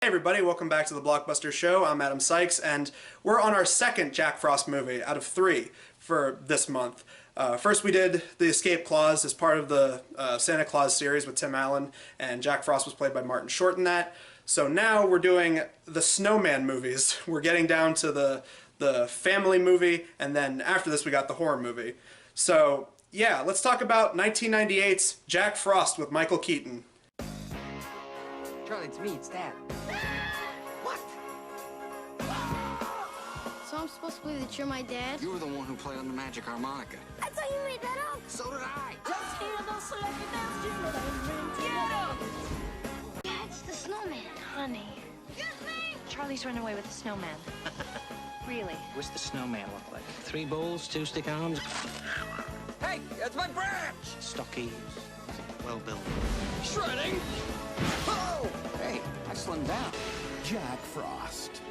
Hey everybody, welcome back to the Blockbusters show. I'm Adam Sykes, and we're on our second Jack Frost movie out of 3 for this month. First we did The Escape Clause as part of the Santa Claus series with Tim Allen, and Jack Frost was played by Martin Short in that. So now we're doing the Snowman movies. We're getting down to the family movie, and then after this we got the horror movie. So yeah, let's talk about 1998's Jack Frost with Michael Keaton. Charlie, it's me, it's Dad. What? So I'm supposed to believe that you're my dad? You were the one who played on the magic harmonica. I thought you made that up. So did I. That's the snowman. Honey. Charlie's run away with the snowman. Really? What's the snowman look like? 3 bowls, 2 stick arms? Hey, that's my branch! Stocky, well built. Shredding! Oh! Hey, I slimmed down. Jack Frost.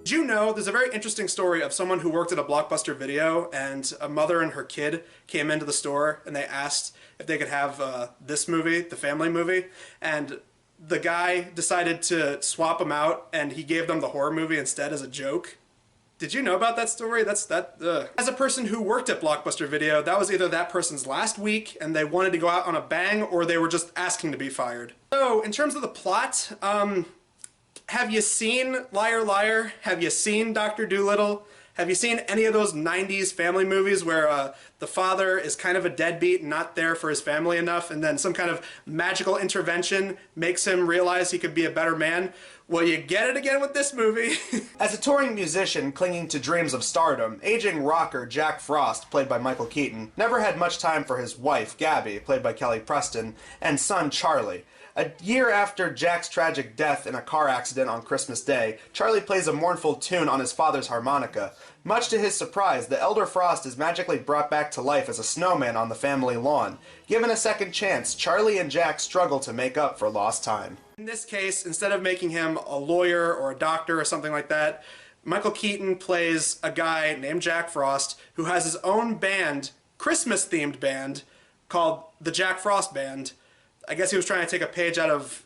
Did you know there's a very interesting story of someone who worked at a Blockbuster Video, and a mother and her kid came into the store and they asked if they could have this movie, the family movie, and the guy decided to swap them out and he gave them the horror movie instead as a joke. Did you know about that story? As a person who worked at Blockbuster Video, that was either that person's last week and they wanted to go out on a bang, or they were just asking to be fired. So, in terms of the plot, have you seen Liar Liar? Have you seen Dr. Dolittle? Have you seen any of those 90s family movies where the father is kind of a deadbeat and not there for his family enough, and then some kind of magical intervention makes him realize he could be a better man? Well, you get it again with this movie. As a touring musician clinging to dreams of stardom, aging rocker Jack Frost, played by Michael Keaton, never had much time for his wife, Gabby, played by Kelly Preston, and son, Charlie. A year after Jack's tragic death in a car accident on Christmas Day, Charlie plays a mournful tune on his father's harmonica. Much to his surprise, the elder Frost is magically brought back to life as a snowman on the family lawn. Given a second chance, Charlie and Jack struggle to make up for lost time. In this case, instead of making him a lawyer or a doctor or something like that, Michael Keaton plays a guy named Jack Frost who has his own band, Christmas-themed band, called the Jack Frost Band. I guess he was trying to take a page out of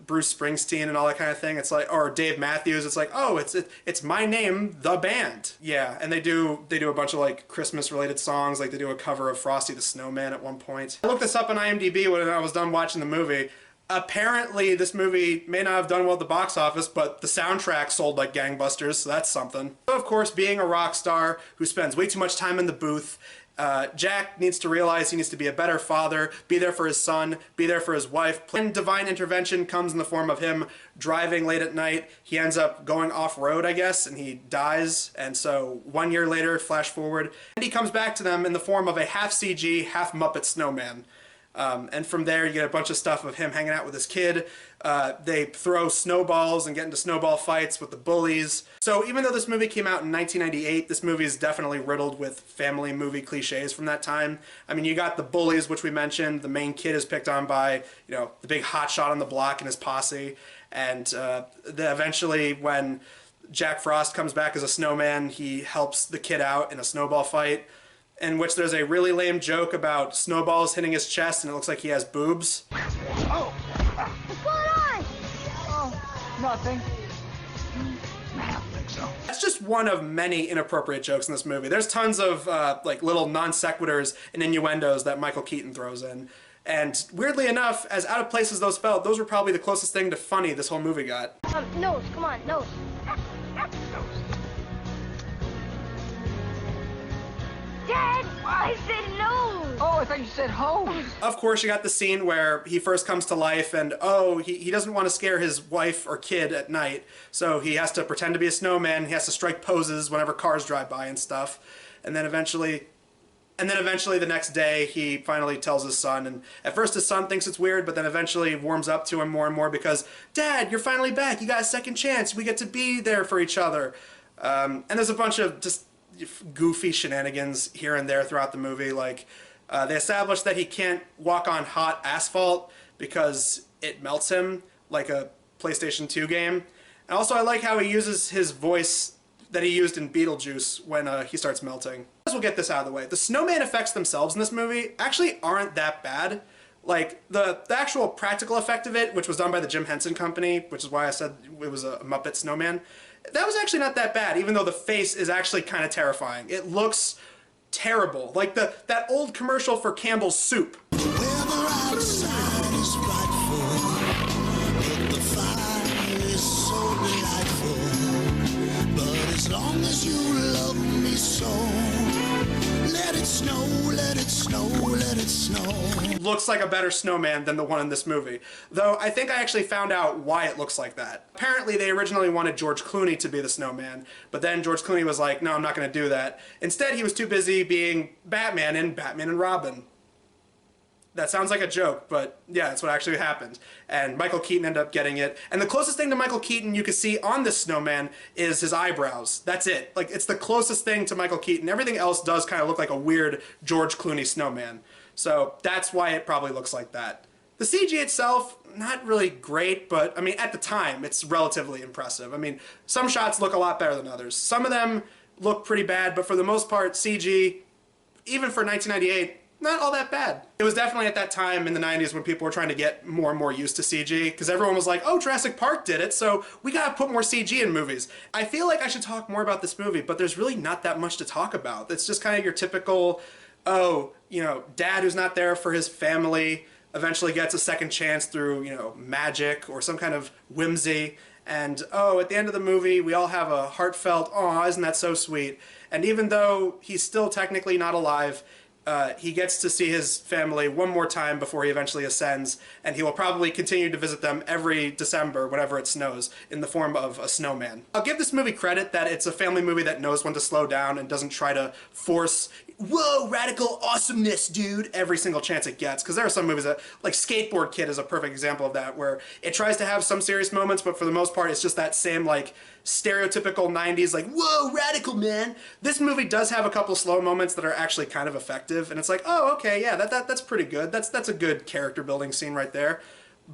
Bruce Springsteen and all that kind of thing. It's like, or Dave Matthews. It's like, oh, it's my name, the band. Yeah, and they do a bunch of like Christmas-related songs. Like they do a cover of Frosty the Snowman at one point. I looked this up on IMDb when I was done watching the movie. Apparently, this movie may not have done well at the box office, but the soundtrack sold like gangbusters, so that's something. So, of course, being a rock star who spends way too much time in the booth, Jack needs to realize he needs to be a better father, be there for his son, be there for his wife. And divine intervention comes in the form of him driving late at night. He ends up going off-road, I guess, and he dies. And so 1 year later, flash forward, and he comes back to them in the form of a half CG, half Muppet snowman. And from there you get a bunch of stuff of him hanging out with his kid. They throw snowballs and get into snowball fights with the bullies. So even though this movie came out in 1998, this movie is definitely riddled with family movie cliches from that time. I mean, you got the bullies, which we mentioned. The main kid is picked on by, you know, the big hotshot on the block and his posse. And eventually when Jack Frost comes back as a snowman, he helps the kid out in a snowball fight, in which there's a really lame joke about snowballs hitting his chest and it looks like he has boobs. Oh! What's going on? Oh, nothing. I don't think so. That's just one of many inappropriate jokes in this movie. There's tons of like little non sequiturs and innuendos that Michael Keaton throws in. And weirdly enough, as out of place as those felt, those were probably the closest thing to funny this whole movie got. Nose, come on, nose. Dad, I said nose. Oh, I thought you said hose. Of course, you got the scene where he first comes to life and, oh, he doesn't want to scare his wife or kid at night, so he has to pretend to be a snowman. He has to strike poses whenever cars drive by and stuff. And then eventually the next day, he finally tells his son, and at first his son thinks it's weird, but then eventually warms up to him more and more because, Dad, you're finally back. You got a second chance. We get to be there for each other. And there's a bunch of just goofy shenanigans here and there throughout the movie. Like they establish that he can't walk on hot asphalt because it melts him, like a PlayStation 2 game. And also I like how he uses his voice that he used in Beetlejuice when he starts melting. We'll get this out of the way. The snowman effects themselves in this movie actually aren't that bad. Like, the actual practical effect of it, which was done by the Jim Henson Company, which is why I said it was a Muppet snowman, that was actually not that bad, even though the face is actually kind of terrifying. It looks terrible. Like that old commercial for Campbell's Soup. Weather outside is frightful, but the fire is so delightful. But as long as you love me so, let it snow, let it snow, let it snow. Looks like a better snowman than the one in this movie. Though I think I actually found out why it looks like that. Apparently they originally wanted George Clooney to be the snowman, but then George Clooney was like, no, I'm not going to do that. Instead, he was too busy being Batman in Batman and Robin. That sounds like a joke, but yeah, that's what actually happened. And Michael Keaton ended up getting it. And the closest thing to Michael Keaton you can see on this snowman is his eyebrows. That's it. Like, it's the closest thing to Michael Keaton. Everything else does kind of look like a weird George Clooney snowman. So that's why it probably looks like that. The CG itself, not really great, but I mean, at the time, it's relatively impressive. I mean, some shots look a lot better than others. Some of them look pretty bad, but for the most part, CG, even for 1998, not all that bad. It was definitely at that time in the 90s when people were trying to get more and more used to CG, because everyone was like, oh, Jurassic Park did it, so we gotta put more CG in movies. I feel like I should talk more about this movie, but there's really not that much to talk about. It's just kind of your typical, oh, you know, dad who's not there for his family eventually gets a second chance through, you know, magic or some kind of whimsy. And, oh, at the end of the movie, we all have a heartfelt, aw, isn't that so sweet? And even though he's still technically not alive, he gets to see his family one more time before he eventually ascends, and he will probably continue to visit them every December whenever it snows in the form of a snowman. I'll give this movie credit that it's a family movie that knows when to slow down and doesn't try to force, whoa, radical awesomeness, dude, every single chance it gets. Because there are some movies that, like Skateboard Kid is a perfect example of that, where it tries to have some serious moments, but for the most part it's just that same, like, stereotypical 90s, like, whoa, radical, man. This movie does have a couple slow moments that are actually kind of effective, and it's like, oh, okay, yeah, that's pretty good. That's a good character building scene right there.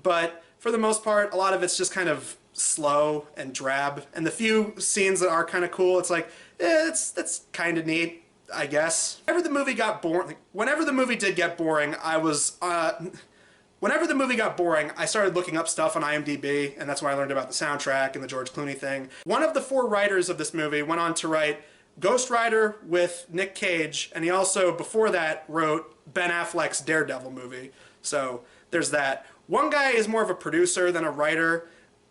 But for the most part, a lot of it's just kind of slow and drab, and the few scenes that are kind of cool, it's like, that's kind of neat, I guess. Whenever the movie got boring, whenever the movie did get boring, Whenever the movie got boring, I started looking up stuff on IMDb, and that's when I learned about the soundtrack and the George Clooney thing. One of the 4 writers of this movie went on to write Ghost Rider with Nick Cage, and he also, before that, wrote Ben Affleck's Daredevil movie. So there's that. One guy is more of a producer than a writer.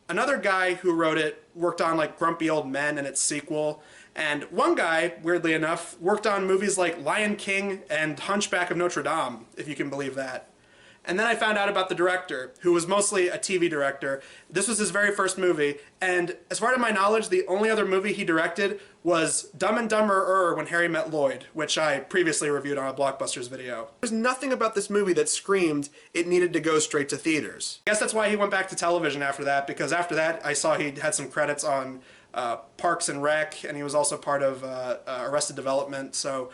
Another guy who wrote it worked on, like, Grumpy Old Men and its sequel. And one guy, weirdly enough, worked on movies like Lion King and Hunchback of Notre Dame, if you can believe that. And then I found out about the director, who was mostly a TV director. This was his very first movie, and as far as my knowledge, the only other movie he directed was Dumb and Dumber When Harry Met Lloyd, which I previously reviewed on a Blockbusters video. There's nothing about this movie that screamed it needed to go straight to theaters. I guess that's why he went back to television after that, because after that I saw he had some credits on Parks and Rec, and he was also part of Arrested Development, so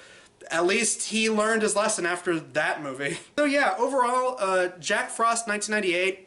at least he learned his lesson after that movie. So yeah, overall, Jack Frost 1998,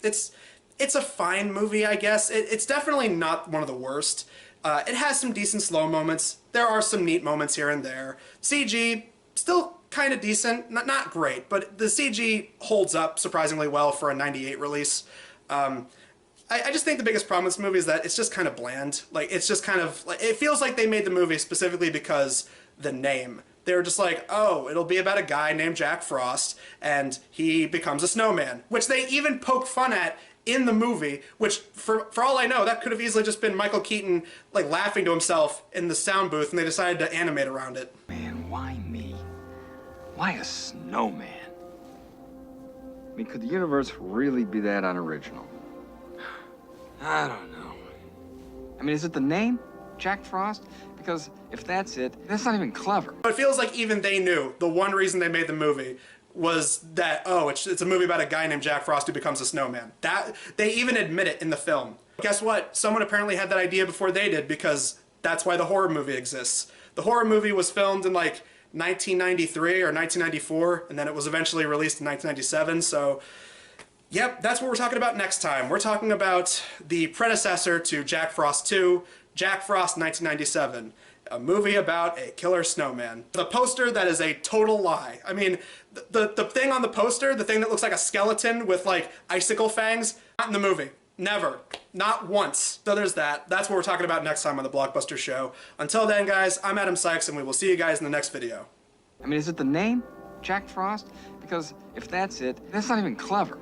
it's a fine movie, I guess. It's definitely not one of the worst. It has some decent slow moments. There are some neat moments here and there. CG, still kind of decent. Not great, but the CG holds up surprisingly well for a 98 release. I just think the biggest problem with this movie is that it's just kind of bland. Like, it's just kind of, like, it feels like they made the movie specifically because the name. They were just like, oh, it'll be about a guy named Jack Frost, and he becomes a snowman, which they even poke fun at in the movie, which, for all I know, that could have easily just been Michael Keaton, like, laughing to himself in the sound booth, and they decided to animate around it. Man, why me? Why a snowman? I mean, could the universe really be that unoriginal? I don't know. I mean, is it the name, Jack Frost? Because if that's it, that's not even clever. But it feels like even they knew the one reason they made the movie was that, oh, it's a movie about a guy named Jack Frost who becomes a snowman. That, they even admit it in the film. Guess what? Someone apparently had that idea before they did, because that's why the horror movie exists. The horror movie was filmed in, like, 1993 or 1994, and then it was eventually released in 1997, so yep, that's what we're talking about next time. We're talking about the predecessor to Jack Frost 2, Jack Frost 1997. A movie about a killer snowman. The poster that is a total lie. I mean, the thing on the poster, the thing that looks like a skeleton with like icicle fangs, not in the movie. Never. Not once. So there's that. That's what we're talking about next time on the Blockbuster Show. Until then, guys, I'm Adam Sykes, and we will see you guys in the next video. I mean, is it the name, Jack Frost? Because if that's it, that's not even clever.